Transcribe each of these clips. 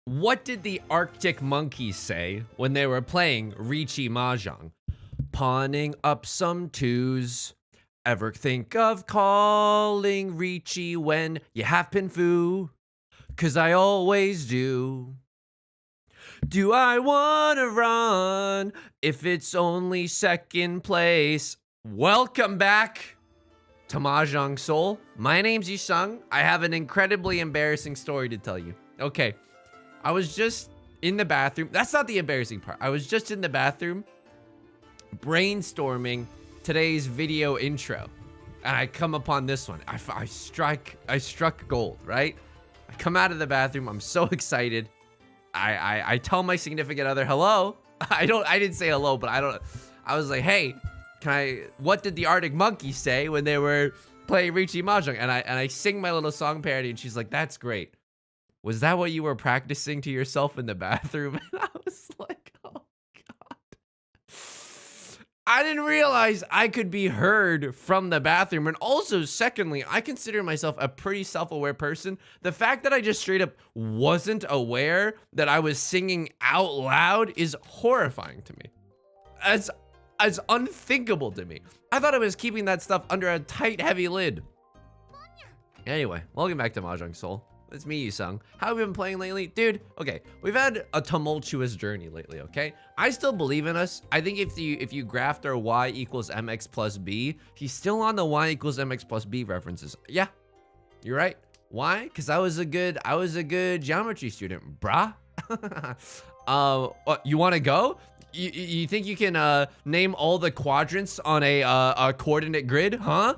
What did the Arctic monkeys say when they were playing Riichi Mahjong? Pawning up some twos. Ever think of calling Riichi when you have pin foo? 'Cause I always do. Do I wanna run if it's only second place? Welcome back to Mahjong Soul. My name's Yusong. I have an incredibly embarrassing story to tell you. Okay, I was just in the bathroom. That's not the embarrassing part. I was just in the bathroom brainstorming today's video intro, and I come upon this one. I struck gold, right? I come out of the bathroom. I'm so excited. I tell my significant other hello. I didn't say hello, but I was like, hey, what did the Arctic monkeys say when they were playing Riichi Mahjong? And I sing my little song parody, and she's like, that's great. Was that what you were practicing to yourself in the bathroom? And I was like, oh God. I didn't realize I could be heard from the bathroom. And also, secondly, I consider myself a pretty self-aware person. The fact that I just straight up wasn't aware that I was singing out loud is horrifying to me. As unthinkable to me. I thought I was keeping that stuff under a tight, heavy lid. Anyway, welcome back to Mahjong Soul. It's me, Yusong. How have we been playing lately? Dude, okay, we've had a tumultuous journey lately, okay? I still believe in us. I think if you graft our y equals mx plus b, he's still on the y equals mx plus b references. Yeah, you're right. Why? Because I was a good geometry student, brah. What, you want to go? You think you can name all the quadrants on a coordinate grid, huh?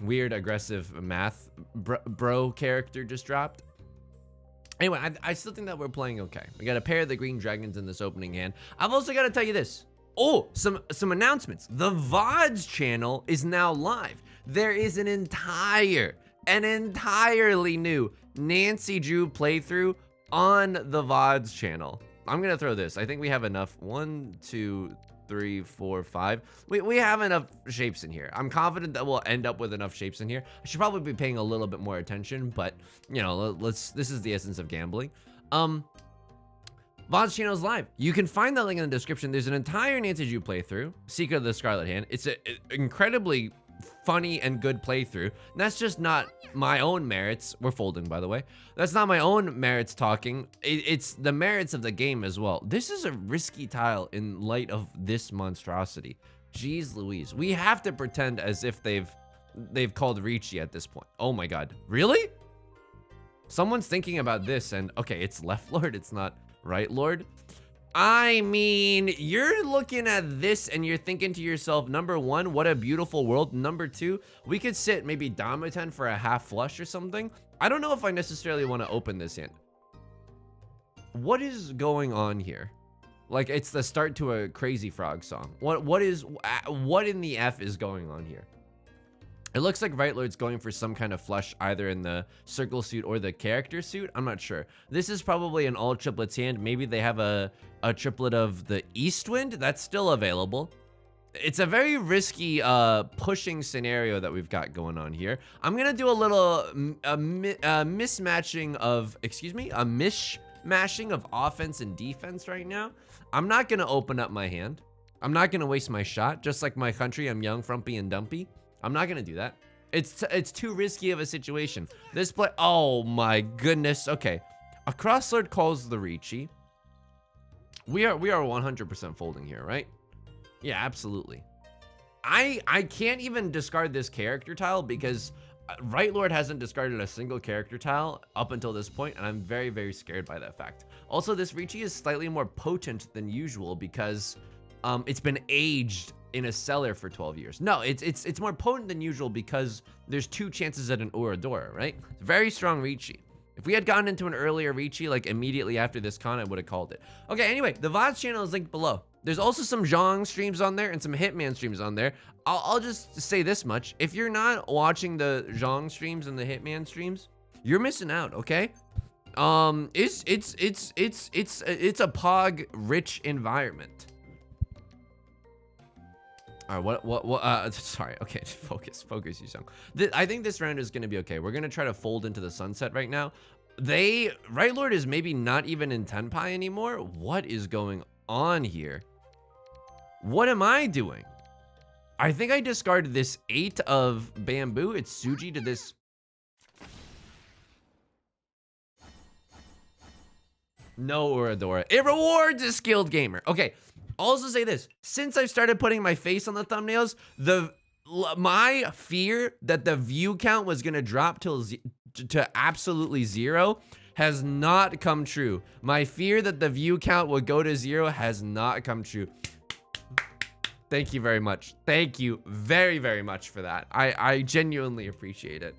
Weird aggressive math bro character just dropped. Anyway, I still think that we're playing okay. We got a pair of the green dragons in this opening hand. I've also got to tell you this. Oh, some announcements. The VODs channel is now live. There is an entirely new Nancy Drew playthrough on the VODs channel. I'm gonna throw this. I think we have enough. 1, 2, 3, 4, 5. We have enough shapes in here. I'm confident that we'll end up with enough shapes in here. I should probably be paying a little bit more attention, but you know, this is the essence of gambling. VOD's channel is live. You can find that link in the description. There's an entire Nancy Drew playthrough, Secret of the Scarlet Hand. It's an incredibly funny and good playthrough. And that's just not my own merits. We're folding, by the way. That's not my own merits talking. It's the merits of the game as well. This is a risky tile in light of this monstrosity. Jeez Louise. We have to pretend as if they've called Riichi at this point. Oh my God. Really? Someone's thinking about this and okay, it's left lord. It's not right lord. I mean, you're looking at this and you're thinking to yourself, number one, what a beautiful world. Number two, we could sit maybe Dama 10 for a half flush or something. I don't know if I necessarily want to open this hand. What is going on here? Like, it's the start to a Crazy Frog song. What in the F is going on here? It looks like Right Lord's going for some kind of flush either in the circle suit or the character suit. I'm not sure. This is probably an all triplets hand. Maybe they have a triplet of the East Wind. That's still available. It's a very risky pushing scenario that we've got going on here. I'm going to do a little mismatching of offense and defense right now. I'm not going to open up my hand. I'm not going to waste my shot. Just like my country, I'm young, frumpy, and dumpy. I'm not gonna do that. It's too risky of a situation. This play, oh my goodness. Okay, a crosslord calls the Riichi. We are 100% folding here, right? Yeah, absolutely. I can't even discard this character tile because Right Lord hasn't discarded a single character tile up until this point, and I'm very, very scared by that fact. Also, this Riichi is slightly more potent than usual because it's been aged in a cellar for 12 years. No, it's more potent than usual because there's 2 chances at an Uradora, right? Very strong Riichi. If we had gotten into an earlier Riichi, like immediately after this con, I would have called it. Okay, anyway, the VODs channel is linked below. There's also some Zhong streams on there and some Hitman streams on there. I'll just say this much. If you're not watching the Zhong streams and the Hitman streams, you're missing out, okay? It's a pog rich environment. All right, what, sorry, okay, focus, Yusong. I think this round is gonna be okay. We're gonna try to fold into the sunset right now. Right Lord is maybe not even in Tenpai anymore. What is going on here? What am I doing? I think I discarded this 8 of bamboo. It's Suji to this. No Uradora. It rewards a skilled gamer. Okay. Also say this. Since I've started putting my face on the thumbnails, my fear that the view count was going to drop to absolutely 0 has not come true. My fear that the view count would go to 0 has not come true. Thank you very much. Thank you very, very much for that. I genuinely appreciate it.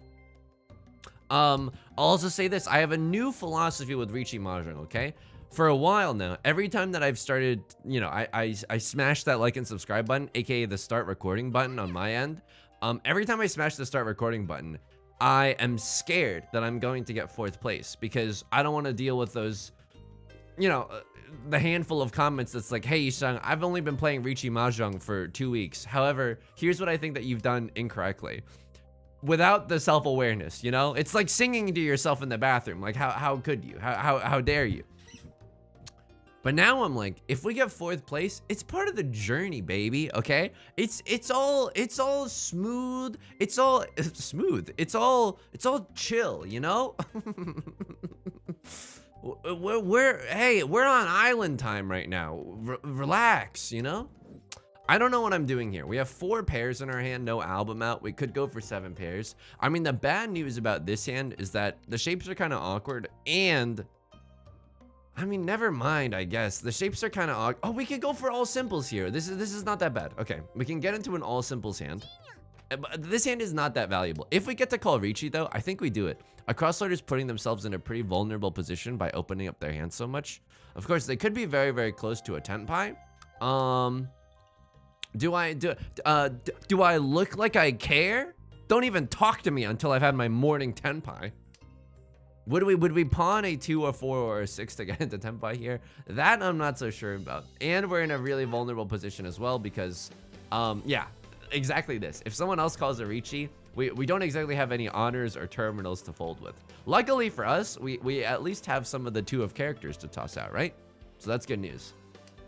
I'll also say this. I have a new philosophy with Riichi Mahjong, okay? For a while now, every time that I've started, you know, I smash that like and subscribe button, aka the start recording button on my end. Every time I smash the start recording button, I am scared that I'm going to get 4th place because I don't want to deal with those, you know, the handful of comments that's like, hey, Yusong, I've only been playing Riichi Mahjong for 2 weeks. However, here's what I think that you've done incorrectly. Without the self-awareness, you know? It's like singing to yourself in the bathroom. Like, how could you? How dare you? But now I'm like, if we get 4th place, it's part of the journey, baby, okay? It's all smooth. It's all smooth. It's all chill, you know? We're on island time right now. Relax, you know? I don't know what I'm doing here. We have 4 pairs in our hand, no album out. We could go for 7 pairs. I mean, the bad news about this hand is that the shapes are kind of awkward and I mean, never mind, I guess. The shapes are kind of odd. Oh, we could go for all simples here. This is not that bad. Okay, we can get into an all simples hand. This hand is not that valuable. If we get to call Riichi, though, I think we do it. A crosslord is putting themselves in a pretty vulnerable position by opening up their hand so much. Of course, they could be very, very close to a Tenpai. Do I look like I care? Don't even talk to me until I've had my morning Tenpai. Would we pawn a 2 or 4 or a 6 to get into Tenpai here? That I'm not so sure about. And we're in a really vulnerable position as well because, yeah, exactly this. If someone else calls a Riichi, we don't exactly have any honors or terminals to fold with. Luckily for us, we at least have some of the 2 of characters to toss out, right? So that's good news.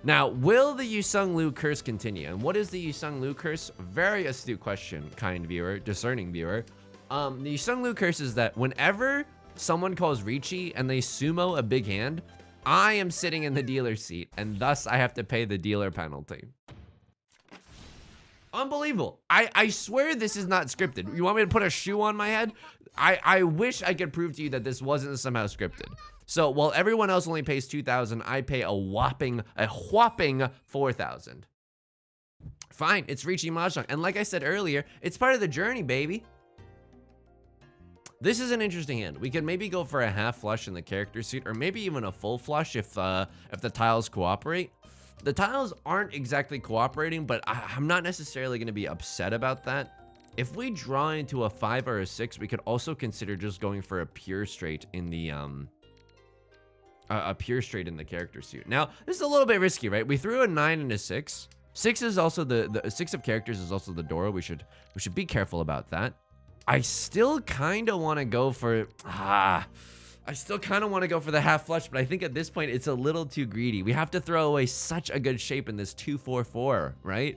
Now, will the Yusong Liu curse continue? And what is the Yusong Liu curse? Very astute question, kind viewer, discerning viewer. The Yusong Liu curse is that whenever someone calls Riichi and they sumo a big hand, I am sitting in the dealer's seat, and thus I have to pay the dealer penalty. Unbelievable. I swear this is not scripted. You want me to put a shoe on my head? I wish I could prove to you that this wasn't somehow scripted. So while everyone else only pays 2,000, I pay a whopping 4,000. Fine, it's Riichi Mahjong. And like I said earlier, it's part of the journey, baby. This is an interesting hand. We could maybe go for a half flush in the character suit, or maybe even a full flush if the tiles cooperate. The tiles aren't exactly cooperating, but I'm not necessarily going to be upset about that. If we draw into a 5 or a 6, we could also consider just going for a pure straight in the character suit. Now, this is a little bit risky, right? We threw a 9 and a 6. 6 is also the 6 of characters is also the Dora. We should be careful about that. I still kind of want to go for the half flush, but I think at this point it's a little too greedy. We have to throw away such a good shape in this 2-4-4, right?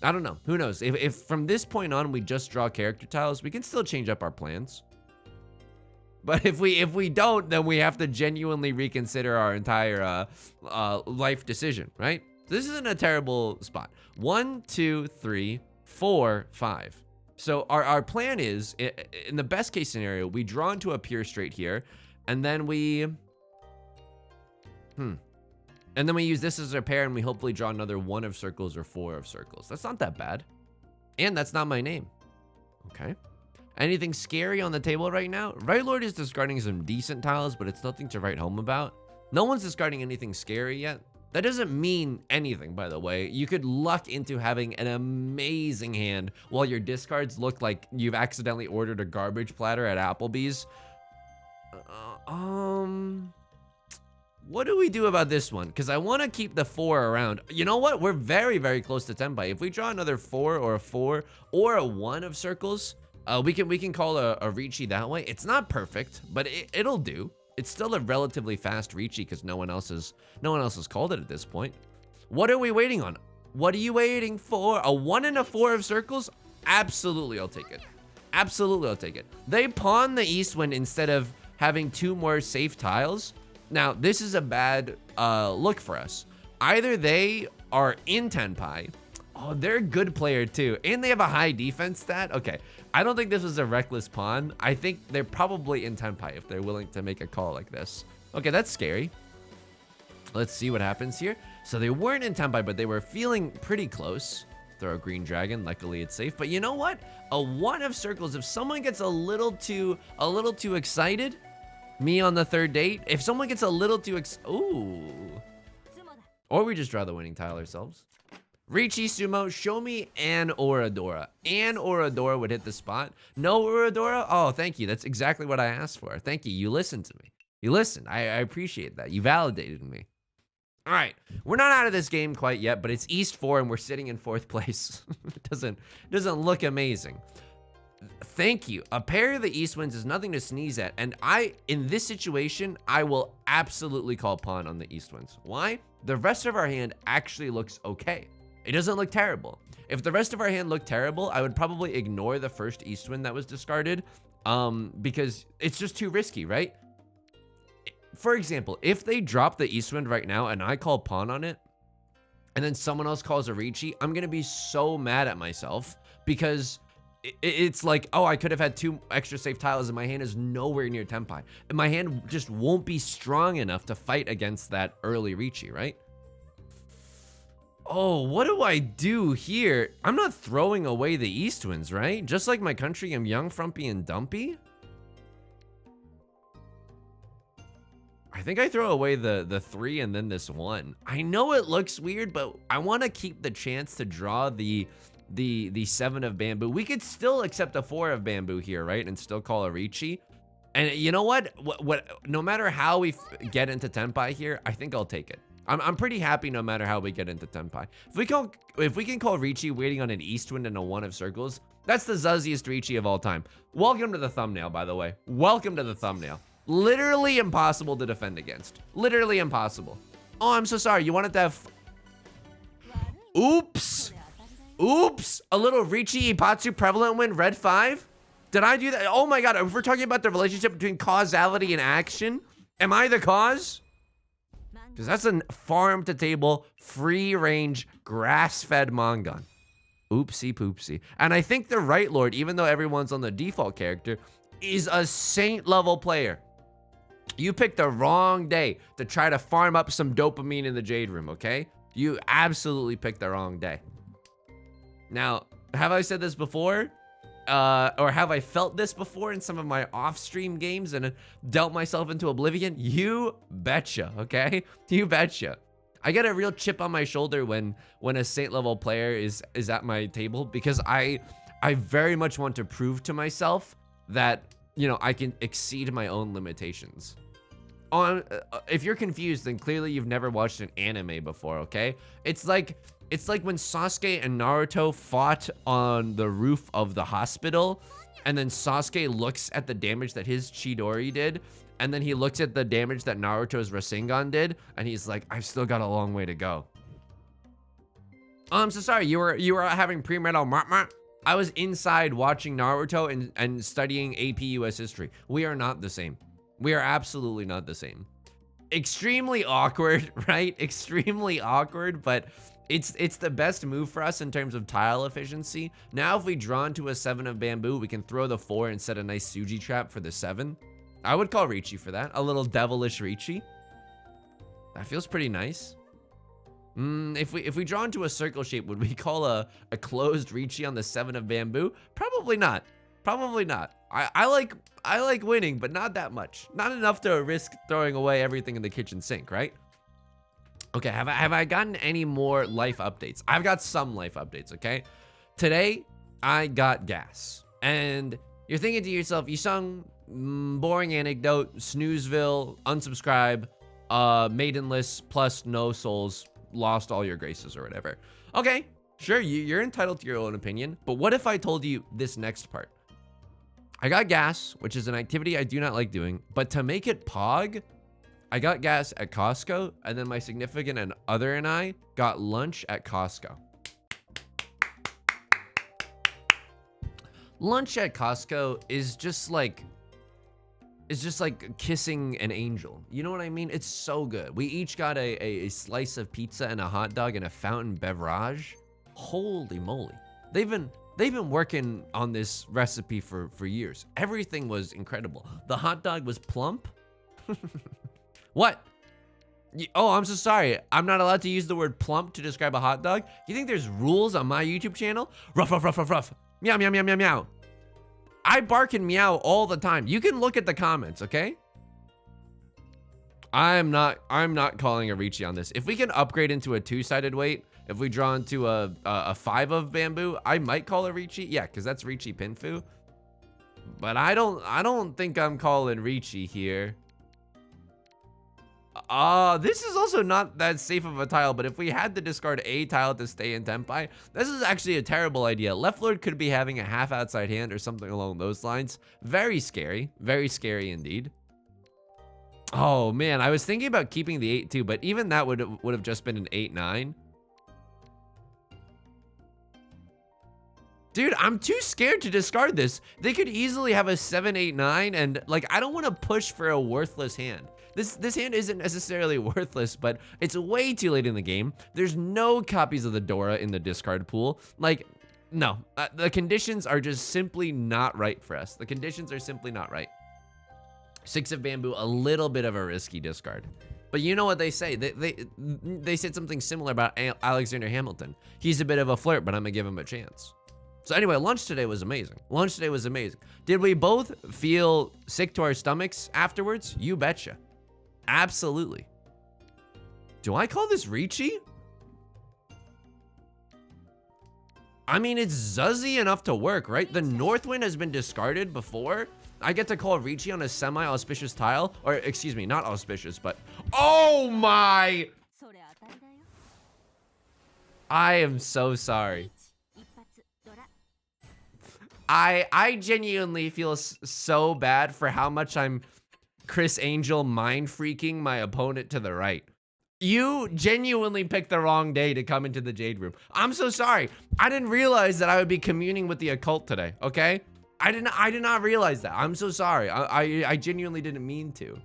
I don't know. Who knows? If from this point on we just draw character tiles, we can still change up our plans. But if we don't, then we have to genuinely reconsider our entire life decision, right? This isn't a terrible spot. 1, 2, 3, 4, 5. So our plan is, in the best case scenario, we draw into a pure straight here, and then we use this as our pair, and we hopefully draw another 1 of circles or 4 of circles. That's not that bad. And that's not my name. Okay. Anything scary on the table right now? Right Lord is discarding some decent tiles, but it's nothing to write home about. No one's discarding anything scary yet. That doesn't mean anything, by the way. You could luck into having an amazing hand while your discards look like you've accidentally ordered a garbage platter at Applebee's. What do we do about this one? Because I want to keep the 4 around. You know what? We're very, very close to Tenpai. If we draw another 4 or a 4 or a 1 of circles, we can call a Riichi that way. It's not perfect, but it'll do. It's still a relatively fast Riichi because no one else has called it at this point. What are we waiting on? What are you waiting for? A 1 and a 4 of circles? Absolutely, I'll take it. Absolutely, I'll take it. They pawn the east wind instead of having 2 more safe tiles. Now, this is a bad look for us. Either they are in Tenpai. Oh, they're a good player too. And they have a high defense stat. Okay, I don't think this was a reckless pawn. I think they're probably in Tenpai if they're willing to make a call like this. Okay, that's scary. Let's see what happens here. So they weren't in Tenpai, but they were feeling pretty close. Throw a green dragon, luckily it's safe. But you know what? A 1 of circles, if someone gets a little too excited, me on the 3rd date, if someone gets a little too ooh. Or we just draw the winning tile ourselves. Riichi Sumo, show me an Oradora. An Oradora would hit the spot. No Oradora? Oh, thank you. That's exactly what I asked for. Thank you. You listened to me. You listened. I appreciate that. You validated me. All right, we're not out of this game quite yet, but it's East 4 and we're sitting in 4th place. It doesn't look amazing. Thank you. A pair of the East Winds is nothing to sneeze at, and in this situation, I will absolutely call pawn on the East Winds. Why? The rest of our hand actually looks okay. It doesn't look terrible. If the rest of our hand looked terrible, I would probably ignore the first East Wind that was discarded, because it's just too risky, right? For example, if they drop the East Wind right now and I call pawn on it, and then someone else calls a Riichi, I'm gonna be so mad at myself because it's like, oh, I could have had 2 extra safe tiles and my hand is nowhere near Tenpai. And my hand just won't be strong enough to fight against that early Riichi, right? Oh, what do I do here? I'm not throwing away the East Winds, right? Just like my country, I'm young, frumpy, and dumpy. I think I throw away the 3 and then this 1. I know it looks weird, but I want to keep the chance to draw the 7 of bamboo. We could still accept a 4 of bamboo here, right? And still call a Riichi. And you know what? No matter how we get into Tenpai here, I think I'll take it. I'm pretty happy no matter how we get into Tenpai. If we can call Riichi waiting on an East Wind and a 1 of circles, that's the zuzziest Riichi of all time. Welcome to the thumbnail, by the way. Welcome to the thumbnail. Literally impossible to defend against. Literally impossible. Oh, I'm so sorry. You wanted to have... Oops. Oops. A little Riichi Ipatsu prevalent win, red 5? Did I do that? Oh my god. If we're talking about the relationship between causality and action, am I the cause? Because that's a farm-to-table, free-range, grass-fed Mangon. Oopsie poopsie. And I think the Right Lord, even though everyone's on the default character, is a saint-level player. You picked the wrong day to try to farm up some dopamine in the Jade Room, okay? You absolutely picked the wrong day. Now, have I said this before? Or have I felt this before in some of my off-stream games and dealt myself into oblivion? You betcha, okay? You betcha. I get a real chip on my shoulder when a saint-level player is at my table because I very much want to prove to myself that, you know, I can exceed my own limitations. If you're confused, then clearly you've never watched an anime before, okay? It's like when Sasuke and Naruto fought on the roof of the hospital, and then Sasuke looks at the damage that his Chidori did, and then he looks at the damage that Naruto's Rasengan did, and he's like, I've still got a long way to go. Oh, I'm so sorry, you were having premarital mark. I was inside watching Naruto and studying AP US history. We are not the same. We are absolutely not the same. Extremely awkward, right? Extremely awkward, but it's the best move for us in terms of tile efficiency. Now, if we draw into a 7 of bamboo, we can throw the 4 and set a nice Suji trap for the 7. I would call Riichi for that. A little devilish Riichi. That feels pretty nice. If we draw into a circle shape, would we call a closed Riichi on the 7 of bamboo? Probably not. Probably not. I like winning, but not that much. Not enough to risk throwing away everything in the kitchen sink, right? Okay, have I gotten any more life updates? I've got some life updates, okay? Today, I got gas. And you're thinking to yourself, Yusong, boring anecdote, Snoozeville, unsubscribe, maidenless, plus no souls, lost all your graces or whatever. Okay, sure, you're entitled to your own opinion, but what if I told you this next part? I got gas, which is an activity I do not like doing, but to make it pog, I got gas at Costco, and then my significant other and I got lunch at Costco. Lunch at Costco is just like kissing an angel. You know what I mean? It's so good. We each got a slice of pizza and a hot dog and a fountain beverage. Holy moly. They've been working on this recipe for years. Everything was incredible. The hot dog was plump. What? Oh, I'm so sorry. I'm not allowed to use the word plump to describe a hot dog? You think there's rules on my YouTube channel? Ruff, ruff, ruff, ruff, ruff. Meow, meow, meow, meow, meow. I bark and meow all the time. You can look at the comments, okay? I'm not calling a Riichi on this. If we can upgrade into a 2-sided weight, if we draw into a 5 of bamboo, I might call a Riichi. Yeah, because that's Riichi Pinfu. But I don't think I'm calling Riichi here. This is also not that safe of a tile, but if we had to discard a tile to stay in Tenpai, this is actually a terrible idea. Left Lord could be having a half outside hand or something along those lines. Very scary indeed. Oh man, I was thinking about keeping the 8 too, but even that would have just been an 8-9. Dude, I'm too scared to discard this. They could easily have a 7-8-9, and like I don't want to push for a worthless hand. This hand isn't necessarily worthless, but it's way too late in the game. There's no copies of the Dora in the discard pool. Like, no, the conditions are just simply not right for us. The conditions are simply not right. 6 of bamboo, a little bit of a risky discard. But you know what they say? They said something similar about Alexander Hamilton. He's a bit of a flirt, but I'm gonna give him a chance. So anyway, lunch today was amazing. Lunch today was amazing. Did we both feel sick to our stomachs afterwards? You betcha. Absolutely. Do I call this Riichi? I mean, it's zuzzy enough to work, right? The Northwind has been discarded before. I get to call Riichi on a semi-auspicious tile. Or, excuse me, not auspicious, but... Oh my! I am so sorry. I genuinely feel so bad for how much I'm Chris Angel mind freaking my opponent to the right. You genuinely picked the wrong day to come into the Jade Room. I'm so sorry. I didn't realize that I would be communing with the occult today, okay? I did not realize that. I'm so sorry. I genuinely didn't mean to.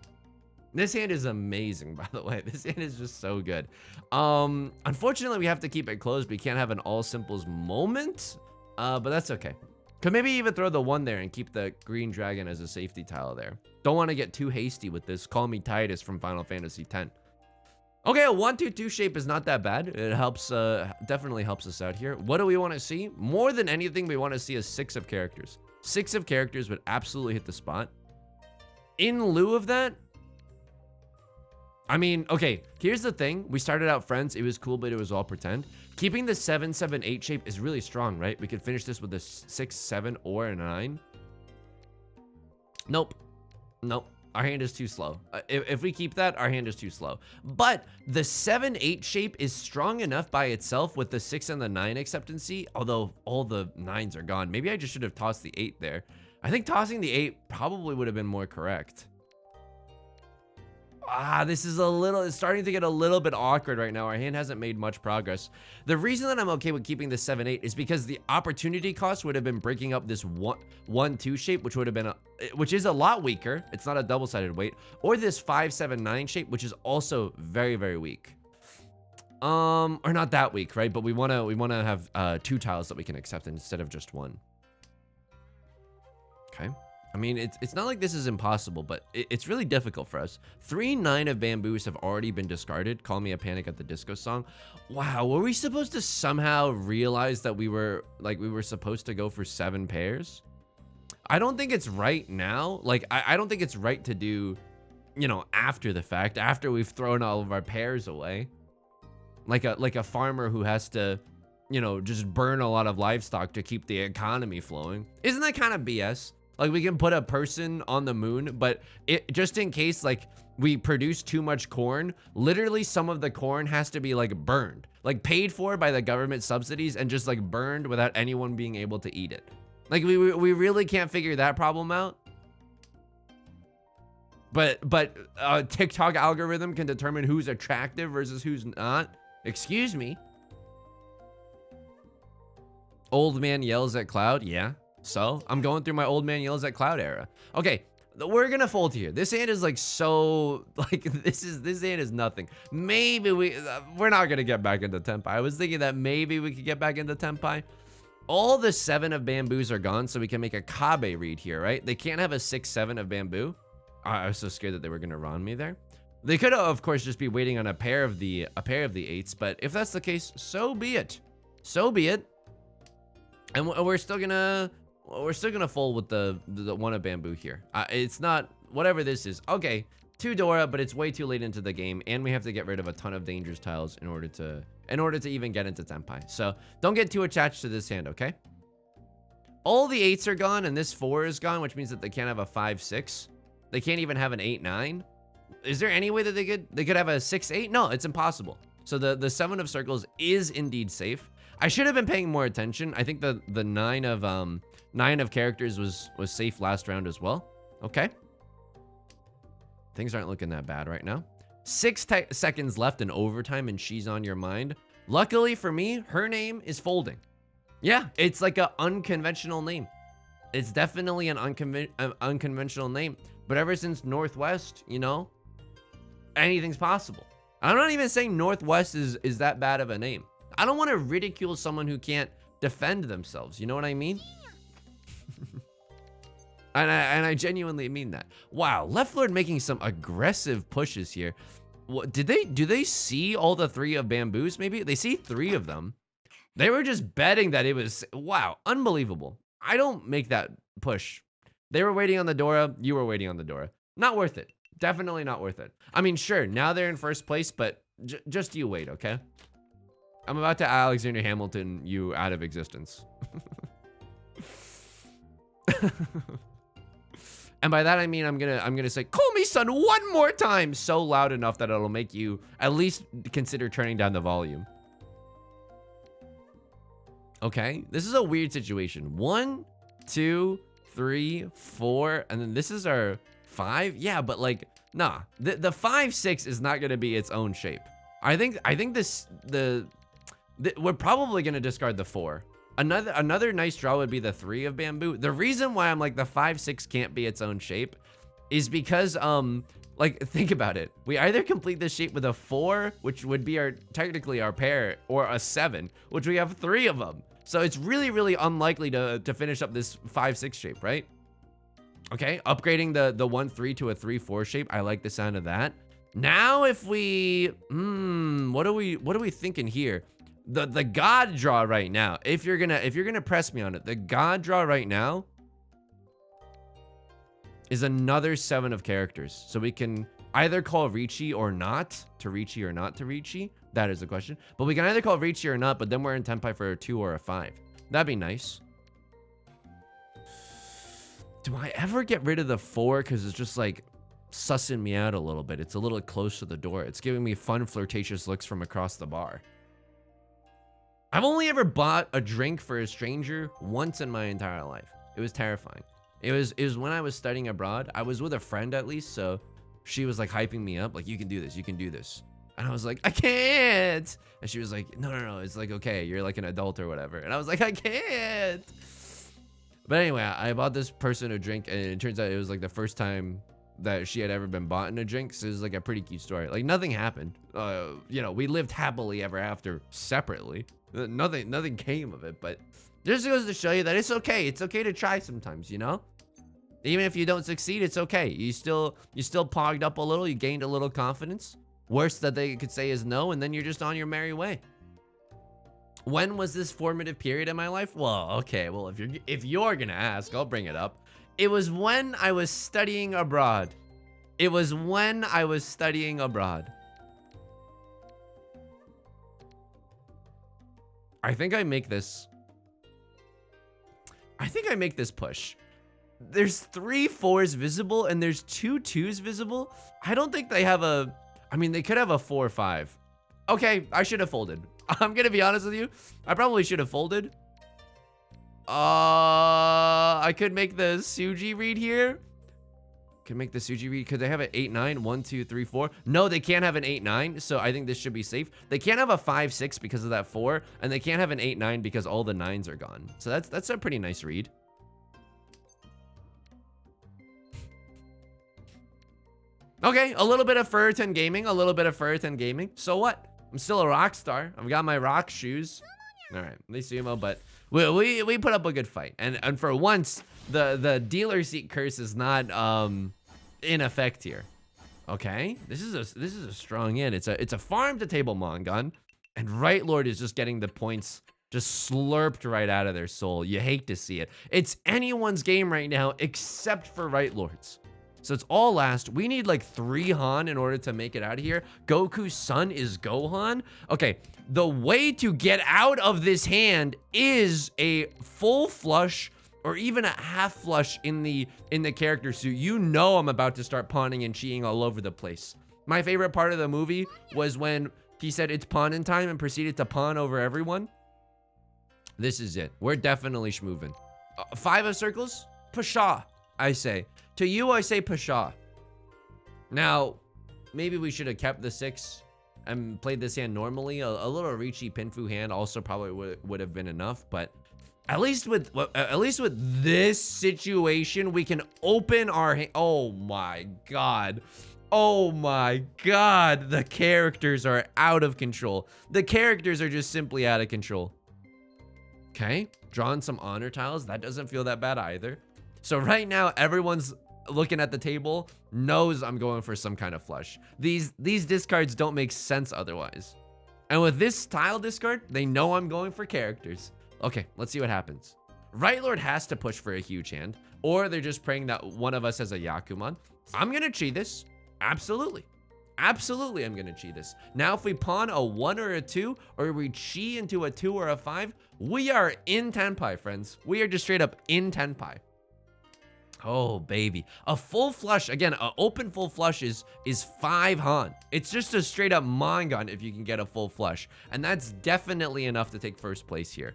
This hand is amazing, by the way. This hand is just so good. Unfortunately, we have to keep it closed. We can't have an all simples moment, but that's okay. Could maybe even throw the 1 there and keep the green dragon as a safety tile there. Don't want to get too hasty with this. Call me Titus from Final Fantasy X. Okay, a 1-2-2 shape is not that bad. It helps, definitely helps us out here. What do we want to see? More than anything, we want to see a 6 of characters. 6 of characters would absolutely hit the spot. In lieu of that, I mean, okay, here's the thing. We started out friends. It was cool, but it was all pretend. Keeping the 7-7-8 shape is really strong, right? We could finish this with a 6, 7, or a 9. Nope. Nope. Our hand is too slow. If we keep that, our hand is too slow. But the 7-8 shape is strong enough by itself with the 6 and the 9 acceptancy, although all the 9s are gone. Maybe I just should have tossed the 8 there. I think tossing the 8 probably would have been more correct. This is it's starting to get a little bit awkward right now. Our hand hasn't made much progress. The reason that I'm okay with keeping the 7-8 is because the opportunity cost would have been breaking up this 1-2 shape, which would have been which is a lot weaker. It's not a double-sided weight, or this 5-7-9 shape, which is also very, very weak. Or not that weak, right? But we wanna have 2 tiles that we can accept instead of just 1. Okay. I mean, it's not like this is impossible, but it's really difficult for us. 3 9 of bamboos have already been discarded. Call me a Panic at the Disco song. Wow, were we supposed to somehow realize that we were supposed to go for 7 pairs? I don't think it's right now. Like, I don't think it's right to do, you know, after the fact, after we've thrown all of our pairs away. Like a farmer who has to, you know, just burn a lot of livestock to keep the economy flowing. Isn't that kind of BS? Like, we can put a person on the moon, but just in case, like, we produce too much corn, literally some of the corn has to be, like, burned. Like, paid for by the government subsidies and just, like, burned without anyone being able to eat it. Like we really can't figure that problem out. But TikTok algorithm can determine who's attractive versus who's not. Excuse me. Old man yells at cloud. Yeah. So I'm going through my old man yells at cloud era. Okay. We're gonna fold here. This hand is like so like this hand is nothing. Maybe we're not gonna get back into Tenpai. I was thinking that maybe we could get back into Tenpai. All the 7 of bamboos are gone, so we can make a Kabe read here, right? They can't have a 6-7 of bamboo. I was so scared that they were gonna run me there. They could, of course, just be waiting on a pair of the 8s, but if that's the case, so be it. So be it. And we're still gonna fold with the 1 of bamboo here. It's not whatever this is. Okay, 2 Dora, but it's way too late into the game, and we have to get rid of a ton of dangerous tiles in order to even get into Tenpai. So don't get too attached to this hand, okay? All the 8s are gone, and this 4 is gone, which means that they can't have a 5-6. They can't even have an 8-9. Is there any way that they could have a 6-8? No, it's impossible. So the 7 of circles is indeed safe. I should have been paying more attention. I think the 9 of characters was safe last round as well. Okay. Things aren't looking that bad right now. 6 seconds left in overtime, and she's on your mind. Luckily for me, her name is folding. Yeah, it's like an unconventional name. It's definitely an unconventional name. But ever since Northwest, you know, anything's possible. I'm not even saying Northwest is that bad of a name. I don't want to ridicule someone who can't defend themselves. You know what I mean? and I genuinely mean that. Wow, Left Lord making some aggressive pushes here. What, do they see all the 3 of bamboos? Maybe they see 3 of them. They were just betting that it was, wow, unbelievable. I don't make that push. They were waiting on the Dora. You were waiting on the Dora. Not worth it. Definitely not worth it. I mean, sure, now they're in first place, but just you wait, okay? I'm about to Alexander Hamilton you out of existence. And by that I mean I'm gonna say, "Call me son" 1 more time, so loud enough that it'll make you at least consider turning down the volume. Okay, this is a weird situation. 1, 2, 3, 4, and then this is our 5. Yeah, but like, nah, the 5-6 is not gonna be its own shape. I think we're probably gonna discard the 4. Another nice draw would be the 3 of bamboo. The reason why I'm like the 5-6 can't be its own shape is because like, think about it. We either complete this shape with a 4, which would be technically our pair, or a 7, which we have 3 of them. So it's really, really unlikely to finish up this 5-6 shape, right? Okay, upgrading the 1-3 to a 3-4 shape. I like the sound of that. Now if we, what are we thinking here? The God draw right now, if you're gonna press me on it, the God draw right now is another 7 of characters. So we can either call Riichi or not to Riichi or not to Riichi. That is the question. But we can either call Riichi or not, but then we're in Tenpai for a 2 or a 5. That'd be nice. Do I ever get rid of the 4? Because it's just like sussing me out a little bit. It's a little close to the door. It's giving me fun, flirtatious looks from across the bar. I've only ever bought a drink for a stranger once in my entire life. It was terrifying. It was when I was studying abroad. I was with a friend at least, so she was like hyping me up, like, you can do this, you can do this. And I was like, I can't. And she was like, no, it's like, okay, you're like an adult or whatever. And I was like, I can't. But anyway, I bought this person a drink, and it turns out it was like the first time that she had ever been bought in a drink. So it was like a pretty cute story. Like, nothing happened. You know, we lived happily ever after separately. Nothing came of it, but just goes to show you that it's okay. It's okay to try sometimes, you know? Even if you don't succeed, it's okay. You still pogged up a little, you gained a little confidence. Worst that they could say is no, and then you're just on your merry way. When was this formative period in my life? Well, okay, well, if you're gonna ask, I'll bring it up. It was when I was studying abroad. It was when I was studying abroad. I think I make this push. There's 3 4s visible and there's 2 2s visible. I don't think they have a, I mean, they could have a 4 5. Okay, I should have folded. I'm gonna be honest with you. I probably should have folded. I could make the Suji read here. Can make the Suji read. Could they have an 8-9? 1, 2, 3, 4. No, they can't have an 8-9. So I think this should be safe. They can't have a 5-6 because of that 4, and they can't have an 8-9 because all the 9s are gone. So that's a pretty nice read. Okay, a little bit of Furten gaming, a little bit of Furten gaming. So what? I'm still a rock star. I've got my rock shoes. All right, they sumo, but we put up a good fight, and for once the dealer seat curse is not in effect here. Okay, this is a strong in. It's a farm to table Mongon, and Right Lord is just getting the points just slurped right out of their soul. You hate to see it. It's anyone's game right now except for Right Lord's. So it's all last. We need like 3 Han in order to make it out of here. Goku's son is Gohan. Okay, the way to get out of this hand is a full flush or even a half flush in the character suit. You know I'm about to start pawning and cheating all over the place. My favorite part of the movie was when he said it's pawning time and proceeded to pawn over everyone. This is it. We're definitely schmoovin'. 5 of circles? Pshaw, I say. To you, I say pshaw. Now, maybe we should have kept the 6 and played this hand normally. A little Riichi Pinfu hand also probably would have been enough, but at least with this situation, we can open our hand. Oh my god. Oh my god. The characters are out of control. The characters are just simply out of control. Okay, drawing some honor tiles. That doesn't feel that bad either. So right now, everyone's looking at the table, knows I'm going for some kind of flush. These discards don't make sense otherwise. And with this tile discard, they know I'm going for characters. Okay, let's see what happens. Right Lord has to push for a huge hand, or they're just praying that one of us has a Yakuman. I'm gonna cheat this. Absolutely. Absolutely, I'm gonna cheat this. Now, if we pawn a 1 or a 2, or we chi into a 2 or a 5, we are in Tenpai, friends. We are just straight up in Tenpai. Oh, baby. A full flush, again, an open full flush is 5 Han. It's just a straight up Mongon if you can get a full flush. And that's definitely enough to take first place here.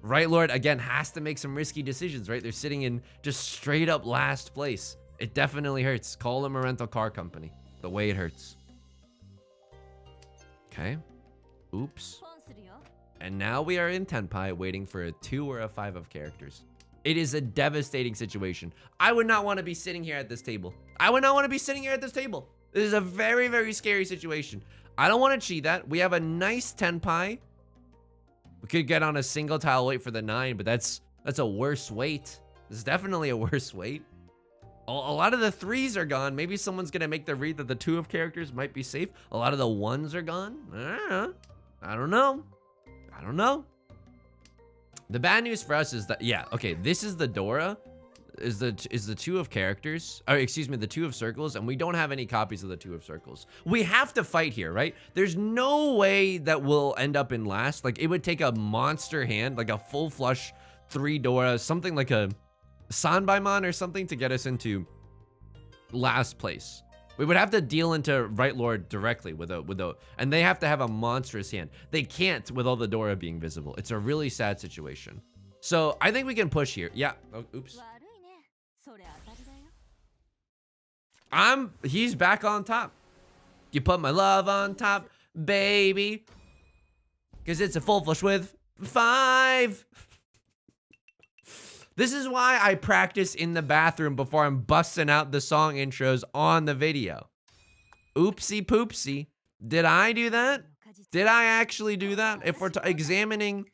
Right Lord, again, has to make some risky decisions, right? They're sitting in just straight up last place. It definitely hurts. Call them a rental car company. The way it hurts. Okay. Oops. And now we are in Tenpai waiting for a 2 or a 5 of characters. It is a devastating situation. I would not want to be sitting here at this table. I would not want to be sitting here at this table. This is a very, very scary situation. I don't want to cheat that. We have a nice Tenpai. We could get on a single tile wait for the 9, but that's a worse wait. This is definitely a worse wait. A lot of the 3s are gone. Maybe someone's going to make the read that the 2 of characters might be safe. A lot of the 1s are gone. I don't know. The bad news for us is that, yeah, okay, this is the Dora, is the 2 of characters, or excuse me, the 2 of circles, and we don't have any copies of the 2 of circles. We have to fight here, right? There's no way that we'll end up in last. Like, it would take a monster hand, like a full flush 3 Dora, something like a Sanbaimon or something to get us into last place. We would have to deal into Right Lord directly with a, and they have to have a monstrous hand. They can't with all the Dora being visible. It's a really sad situation. So I think we can push here. Yeah. Oh, oops. He's back on top. You put my love on top, baby. Because it's a full flush with 5. This is why I practice in the bathroom before I'm busting out the song intros on the video. Oopsie poopsie. Did I do that? Did I actually do that? If we're examining,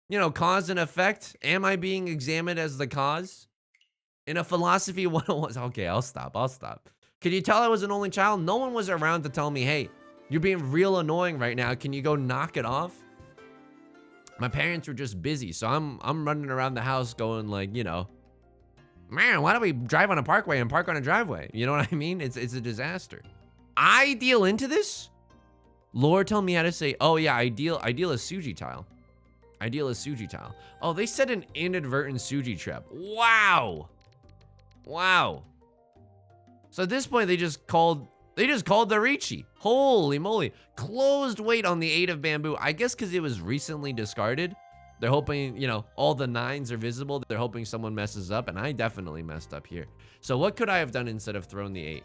you know, cause and effect, am I being examined as the cause? In a philosophy 101, okay, I'll stop. Could you tell I was an only child? No one was around to tell me, hey, you're being real annoying right now. Can you go knock it off? My parents were just busy, so I'm running around the house going like, you know, man, why don't we drive on a parkway and park on a driveway? You know what I mean? It's a disaster. I deal into this? Lord told me how to say, oh yeah, I deal a Suji tile. I deal a Suji tile. Oh, they said an inadvertent Suji trap. Wow. Wow. So at this point, they just called the Riichi. Holy moly. Closed wait on the 8 of bamboo. I guess because it was recently discarded. They're hoping, you know, all the 9s are visible. They're hoping someone messes up, and I definitely messed up here. So what could I have done instead of throwing the 8?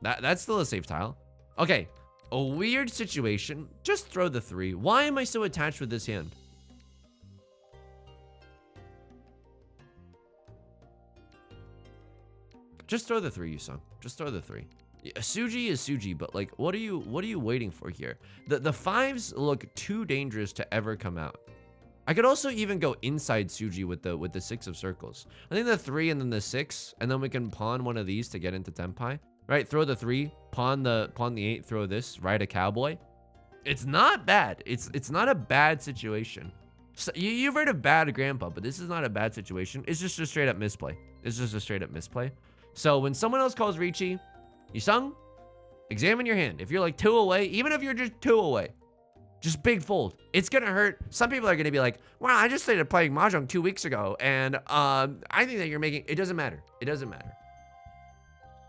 That's still a safe tile. Okay, a weird situation. Just throw the 3. Why am I so attached with this hand? Just throw the 3, Yusong. Just throw the 3. Suji is Suji, but like, what are you waiting for here? The 5s look too dangerous to ever come out. I could also even go inside Suji with the 6 of circles. I think the 3 and then the 6, and then we can pawn one of these to get into Tenpai. Right? Throw the 3, pawn the 8, throw this, ride a cowboy. It's not bad. It's not a bad situation. So, you've heard of bad grandpa, but this is not a bad situation. It's just a straight up misplay. It's just a straight up misplay. So when someone else calls Riichi, Yusong, examine your hand. If you're like 2 away, even if you're just 2 away, just big fold. It's gonna hurt. Some people are gonna be like, "Wow, I just started playing Mahjong 2 weeks ago, and I think that you're making." It doesn't matter. It doesn't matter.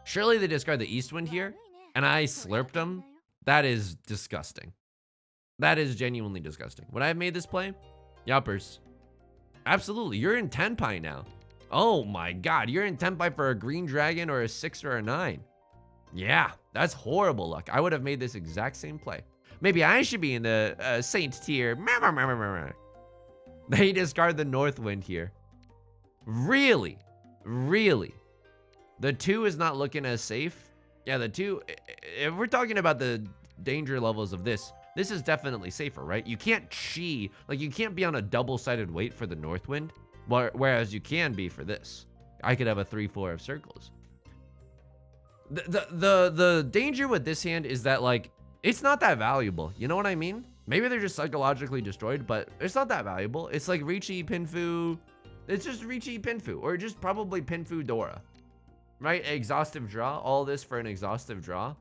Surely they discard the East Wind here, and I slurped them. That is disgusting. That is genuinely disgusting. Would I have made this play? Yuppers. Absolutely. You're in Tenpai now. Oh my god, you're in Tenpai for a green dragon or a 6 or a 9. Yeah, that's horrible luck. I would have made this exact same play. Maybe I should be in the Saint tier. They discard the North Wind here. Really? Really? The 2 is not looking as safe. Yeah, the 2, if we're talking about the danger levels of this is definitely safer, right? You can't chi, like you can't be on a double-sided weight for the North Wind. Whereas you can be for this. I could have a 3-4 of circles. The danger with this hand is that like it's not that valuable. You know what I mean? Maybe they're just psychologically destroyed, but it's not that valuable. It's like Riichi Pinfu. It's just Riichi Pinfu, or just probably Pinfu Dora, right? Exhaustive draw. All this for an exhaustive draw.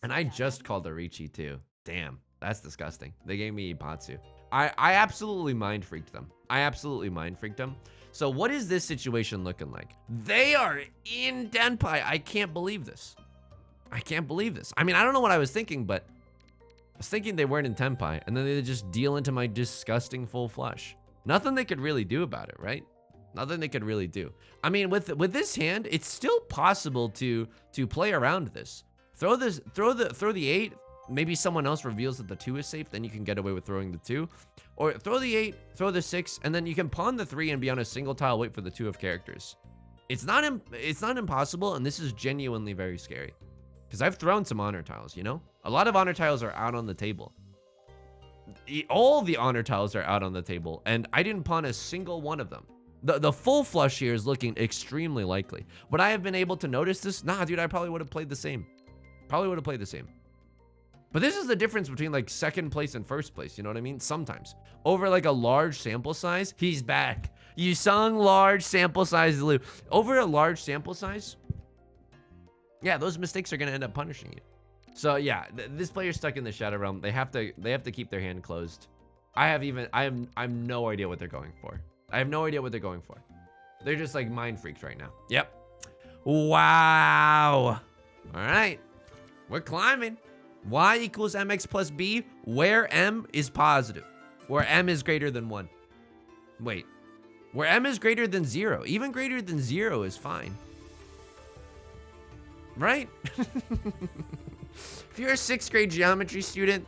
And I just called a Riichi too. Damn, that's disgusting. They gave me Ipatsu. I absolutely mind freaked them. I absolutely mind freaked them. So what is this situation looking like? They are in Tenpai. I can't believe this. I can't believe this. I mean, I don't know what I was thinking, but I was thinking they weren't in Tenpai, and then they just deal into my disgusting full flush. Nothing they could really do about it, right? Nothing they could really do. I mean, with this hand, it's still possible to play around this. Throw the 8. Maybe someone else reveals that the 2 is safe, then you can get away with throwing the 2. Or throw the 8, throw the 6, and then you can pawn the 3 and be on a single tile, wait for the 2 of characters. It's not impossible, and this is genuinely very scary. Because I've thrown some honor tiles, you know? A lot of honor tiles are out on the table. All the honor tiles are out on the table, and I didn't pawn a single one of them. The full flush here is looking extremely likely. Would I have been able to notice this? Nah, dude, I probably would have played the same. Probably would have played the same. But this is the difference between like second place and first place, you know what I mean? Sometimes. Over like a large sample size, he's back. Yusong large sample size Liu. Over a large sample size, yeah, those mistakes are gonna end up punishing you. So yeah, this player's stuck in the Shadow Realm. They have to keep their hand closed. I have no idea what they're going for. I have no idea what they're going for. They're just like mind freaks right now. Yep. Wow. All right, we're climbing. Y equals mx plus b, where m is positive, where m is greater than 1. Wait, where m is greater than 0. Even greater than 0 is fine, right? If you're a 6th grade geometry student,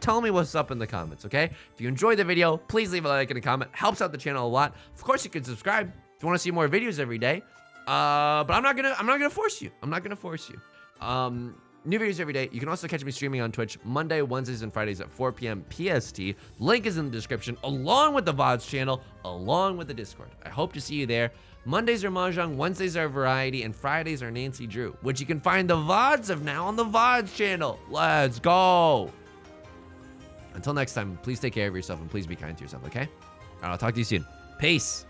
tell me what's up in the comments, okay? If you enjoyed the video, please leave a like and a comment. Helps out the channel a lot. Of course, you can subscribe if you want to see more videos every day. But I'm not gonna force you. I'm not gonna force you. New videos every day. You can also catch me streaming on Twitch Monday, Wednesdays, and Fridays at 4 p.m. PST. Link is in the description, along with the VODs channel, along with the Discord. I hope to see you there. Mondays are Mahjong, Wednesdays are Variety, and Fridays are Nancy Drew, which you can find the VODs of now on the VODs channel. Let's go. Until next time, please take care of yourself and please be kind to yourself, okay? All right, I'll talk to you soon. Peace.